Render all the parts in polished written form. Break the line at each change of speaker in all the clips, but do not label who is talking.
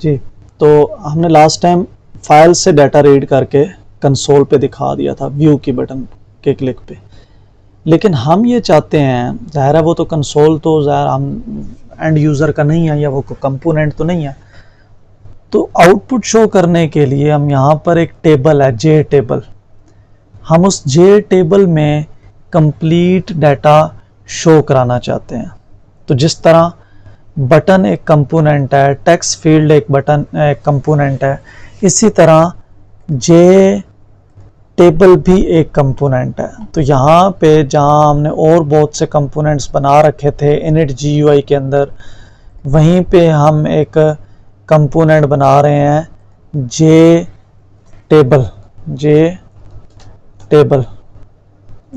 जी, तो हमने last time file से डाटा रीड करके कंसोल पे दिखा दिया था व्यू की बटन के क्लिक पे, लेकिन हम ये चाहते हैं, ज़ाहिर है वो तो कंसोल तो ज़ाहिर हम एंड यूज़र का नहीं है या वो कंपोनेंट तो नहीं है, तो आउटपुट शो करने के लिए हम यहाँ पर एक टेबल है जे टेबल, हम उस जे टेबल में कंप्लीट डाटा शो कराना चाहते हैं। तो जिस तरह बटन एक कंपोनेंट है, टेक्स्ट फील्ड एक बटन एक कंपोनेंट है, इसी तरह जे टेबल भी एक कंपोनेंट है। तो यहाँ पे जहाँ हमने और बहुत से कंपोनेंट्स बना रखे थे इनिट GUI के अंदर, वहीं पे हम एक कंपोनेंट बना रहे हैं जे टेबल,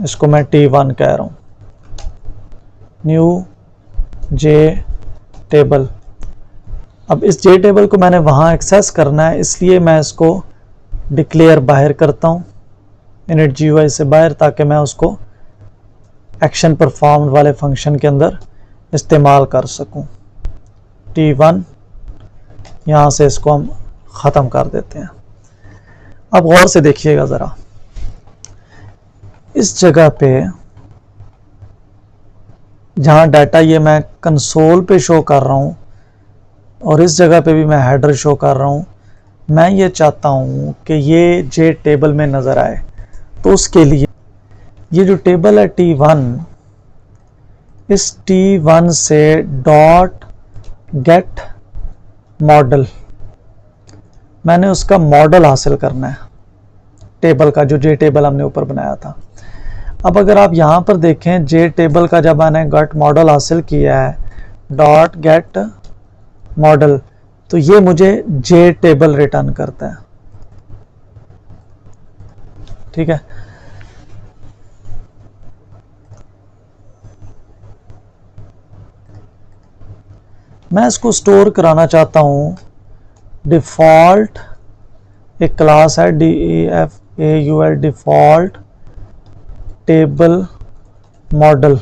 इसको मैं T1 कह रहा हूँ, न्यू जे टेबल। अब इस जे टेबल को मैंने वहाँ एक्सेस करना है, इसलिए मैं इसको डिक्लेयर बाहर करता हूँ इनिट GUI से बाहर, ताकि मैं उसको एक्शन परफॉर्म वाले फंक्शन के अंदर इस्तेमाल कर सकूँ। T1 यहाँ से इसको हम ख़त्म कर देते हैं। अब गौर से देखिएगा ज़रा, इस जगह पे जहाँ डाटा ये मैं कंसोल पे शो कर रहा हूँ और इस जगह पे भी मैं हेडर शो कर रहा हूँ, मैं ये चाहता हूँ कि ये जे टेबल में नज़र आए। तो उसके लिए ये जो टेबल है T1, इस T1 से डॉट गेट मॉडल, मैंने उसका मॉडल हासिल करना है टेबल का, जो जे टेबल हमने ऊपर बनाया था। अब अगर आप यहाँ पर देखें, जे टेबल का जब मैंने गेट मॉडल हासिल किया है, डॉट गेट मॉडल, तो ये मुझे जे टेबल रिटर्न करता है। ठीक है, मैं इसको स्टोर कराना चाहता हूँ। डिफ़ॉल्ट एक क्लास है DEFAUL, default table model,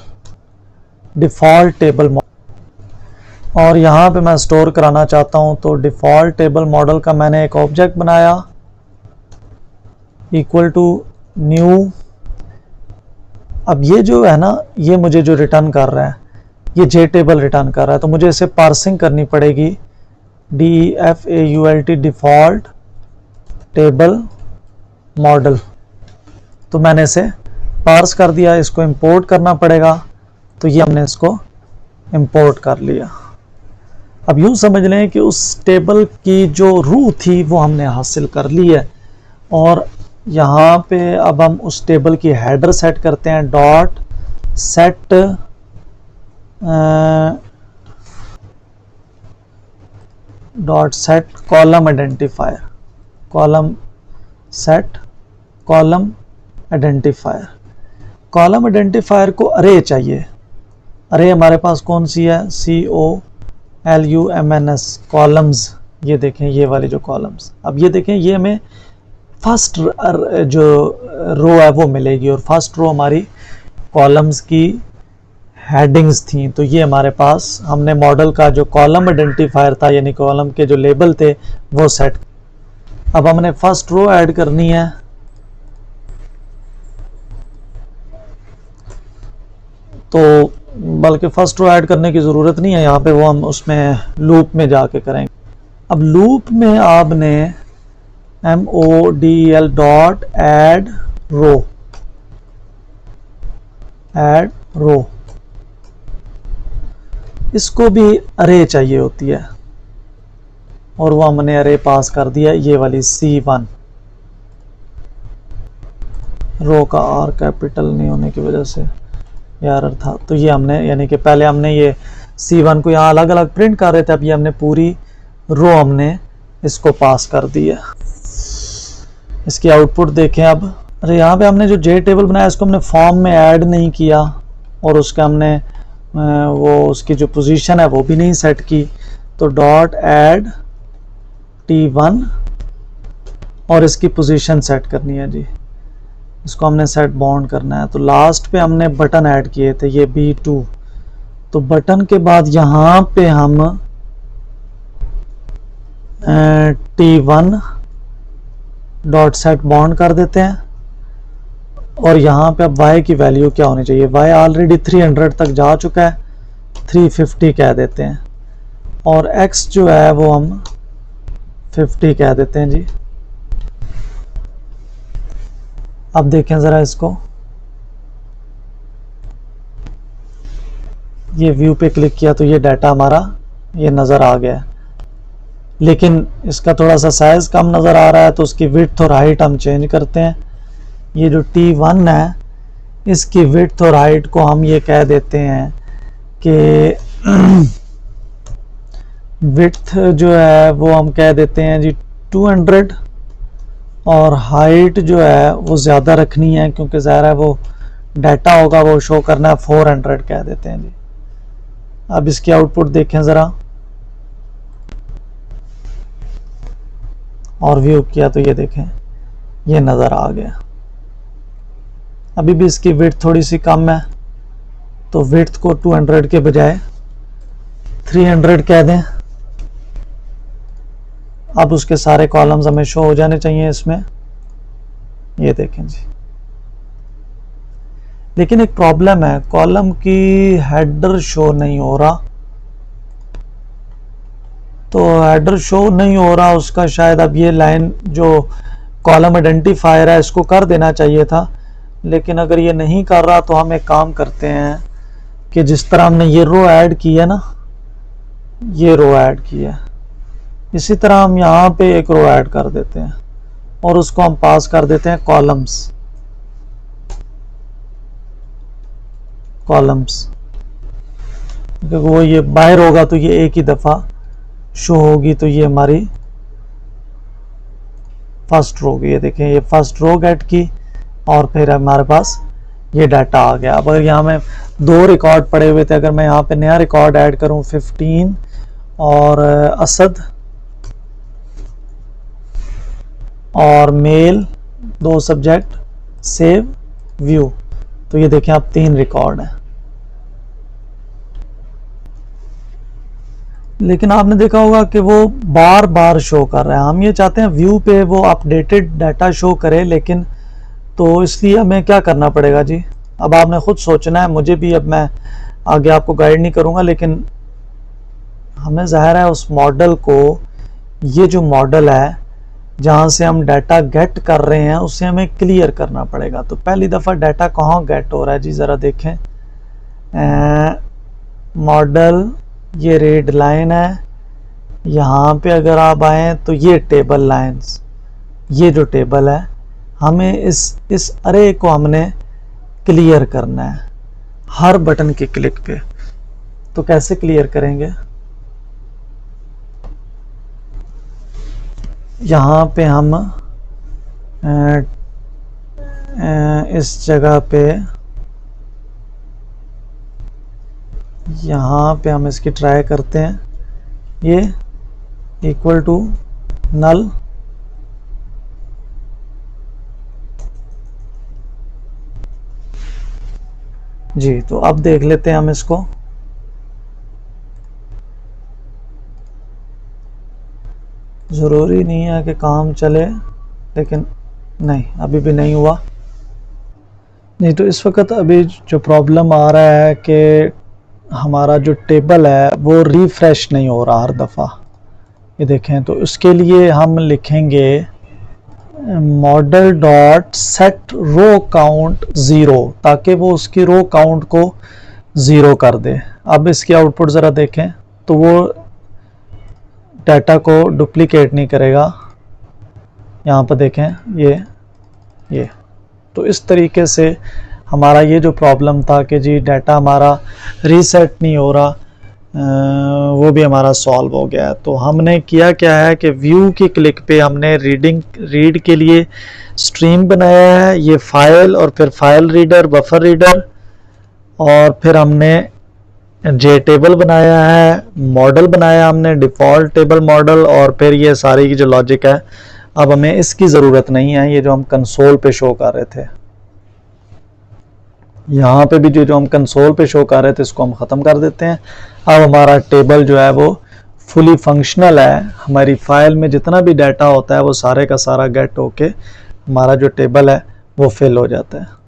default table model, और यहाँ पे मैं स्टोर कराना चाहता हूँ। तो डिफ़ॉल्ट टेबल मॉडल का मैंने एक ऑब्जेक्ट बनाया इक्वल टू न्यू। अब ये जो है ना, ये मुझे जो रिटर्न कर रहा है, ये जे टेबल रिटर्न कर रहा है, तो मुझे इसे पार्सिंग करनी पड़ेगी। DEFAULT डिफ़ॉल्ट टेबल मॉडल, तो मैंने इसे पार्स कर दिया, इसको इंपोर्ट करना पड़ेगा। तो ये हमने इसको इंपोर्ट कर लिया। अब यूँ समझ लें कि उस टेबल की जो रूह थी वो हमने हासिल कर ली है, और यहाँ पे अब हम उस टेबल की हेडर सेट करते हैं, dot set column identifier, column set column identifier. Column identifier को अरे चाहिए, अरे हमारे पास कौन सी है, COLUMNS, कॉलम्स। ये देखें, ये वाले जो कॉलम्स, अब ये देखें, ये हमें फर्स्ट जो रो है वो मिलेगी, और फर्स्ट रो हमारी कॉलम्स की हेडिंग्स थी। तो ये हमारे पास हमने मॉडल का जो कॉलम आइडेंटिफायर था, यानी कॉलम के जो लेबल थे, वो सेट। अब हमने फर्स्ट रो ऐड करनी है, तो बल्कि फर्स्ट रो ऐड करने की ज़रूरत नहीं है यहाँ पे, वो हम उसमें लूप में जाके करेंगे। अब लूप में आपने MODL डॉट ऐड रो, इसको भी अरे चाहिए होती है, और वो हमने अरे पास कर दिया, ये वाली C1। रो का R कैपिटल नहीं होने की वजह से एरर था। तो ये हमने, यानी कि पहले हमने ये C1 को यहाँ अलग अलग प्रिंट कर रहे थे, अब ये हमने पूरी रो हमने इसको पास कर दिया। इसकी आउटपुट देखें अब। अरे यहाँ पे हमने जो जे टेबल बनाया, इसको हमने फॉर्म में ऐड नहीं किया, और उसका हमने वो उसकी जो पोजीशन है वो भी नहीं सेट की। तो डॉट ऐड T1 और इसकी पोजीशन सेट करनी है जी, इसको हमने सेट बाउंड करना है। तो लास्ट पे हमने बटन ऐड किए थे, ये B2। तो बटन के बाद यहाँ पे हम T1 डॉट सेट बॉन्ड कर देते हैं और यहाँ पे अब y की वैल्यू क्या होनी चाहिए, y ऑलरेडी 300 तक जा चुका है, 350 कह देते हैं और x जो है वो हम 50 कह देते हैं जी। अब देखें ज़रा इसको, ये व्यू पे क्लिक किया तो ये डाटा हमारा ये नज़र आ गया है, लेकिन इसका थोड़ा सा साइज़ कम नज़र आ रहा है तो उसकी विड्थ और हाइट हम चेंज करते हैं। ये जो T1 है इसकी विड्थ और हाइट को हम ये कह देते हैं कि विड्थ जो है वो हम कह देते हैं जी 200 और हाइट जो है वो ज़्यादा रखनी है क्योंकि ज़ाहिर है वो डाटा होगा वो शो करना है, 400 कह देते हैं जी। अब इसकी आउटपुट देखें ज़रा, और व्यू किया तो ये देखें ये नज़र आ गया। अभी भी इसकी विड्थ थोड़ी सी कम है तो विड्थ को 200 के बजाय 300 कह दें। अब उसके सारे कॉलम्स हमें शो हो जाने चाहिए इसमें, ये देखें जी। लेकिन एक प्रॉब्लम है, कॉलम की हेडर शो नहीं हो रहा, तो हेडर शो नहीं हो रहा उसका शायद अब ये लाइन जो कॉलम आइडेंटिफायर है इसको कर देना चाहिए था, लेकिन अगर ये नहीं कर रहा तो हम एक काम करते हैं कि जिस तरह हमने ये रो ऐड की है ना, ये रो ऐड की है, इसी तरह हम यहाँ पे एक रो ऐड कर देते हैं और उसको हम पास कर देते हैं कॉलम्स, क्योंकि वो ये बाहर होगा तो ये एक ही दफ़ा शो होगी, तो ये हमारी फर्स्ट रो, ये देखें ये फर्स्ट रो गेट की और फिर हमारे पास ये डाटा आ गया। अब अगर यहाँ में 2 रिकॉर्ड पड़े हुए थे, अगर मैं यहाँ पे नया रिकॉर्ड ऐड करूँ 15 और असद और मेल 2 सब्जेक्ट सेव व्यू, तो ये देखें अब 3 रिकॉर्ड हैं। लेकिन आपने देखा होगा कि वो बार बार शो कर रहा है, हम ये चाहते हैं व्यू पे वो अपडेटेड डाटा शो करे, लेकिन तो इसलिए हमें क्या करना पड़ेगा जी, अब आपने खुद सोचना है, मुझे भी अब मैं आगे आपको गाइड नहीं करूँगा, लेकिन हमें ज़ाहिर है उस मॉडल को, ये जो मॉडल है जहाँ से हम डाटा गेट कर रहे हैं उसे हमें क्लियर करना पड़ेगा। तो पहली दफ़ा डाटा कहाँ गेट हो रहा है जी, ज़रा देखें, मॉडल ये रेड लाइन है, यहाँ पे अगर आप आएँ तो ये टेबल लाइंस, ये जो टेबल है हमें इस अरे को हमने क्लियर करना है हर बटन के क्लिक पे। तो कैसे क्लियर करेंगे, यहाँ पे हम इस जगह पे, यहाँ पे हम इसकी ट्राई करते हैं, ये इक्वल टू नल, जी। तो अब देख लेते हैं हम इसको, ज़रूरी नहीं है कि काम चले, लेकिन नहीं अभी भी नहीं हुआ। नहीं तो इस वक्त अभी जो प्रॉब्लम आ रहा है कि हमारा जो टेबल है वो रिफ्रेश नहीं हो रहा हर दफ़ा, ये देखें। तो उसके लिए हम लिखेंगे model dot set row count 0, ताकि वो उसकी रो काउंट को 0 कर दे। अब इसकी आउटपुट ज़रा देखें तो वो डाटा को डुप्लीकेट नहीं करेगा, यहाँ पर देखें ये। तो इस तरीके से हमारा ये जो प्रॉब्लम था कि जी डाटा हमारा रीसेट नहीं हो रहा, वो भी हमारा सॉल्व हो गया है। तो हमने किया क्या है कि व्यू की क्लिक पे हमने रीड के लिए स्ट्रीम बनाया है, ये फाइल और फिर फाइल रीडर, बफर रीडर, और फिर हमने जे टेबल बनाया है, मॉडल बनाया हमने डिफ़ॉल्ट टेबल मॉडल, और फिर ये सारी की जो लॉजिक है अब हमें इसकी ज़रूरत नहीं है, ये जो हम कंसोल पे शो कर रहे थे, यहाँ पे भी जो हम कंसोल पे शो कर रहे थे इसको हम ख़त्म कर देते हैं। अब हमारा टेबल जो है वो फुली फंक्शनल है, हमारी फाइल में जितना भी डाटा होता है वो सारे का सारा गेट होके हमारा जो टेबल है वो फिल हो जाता है।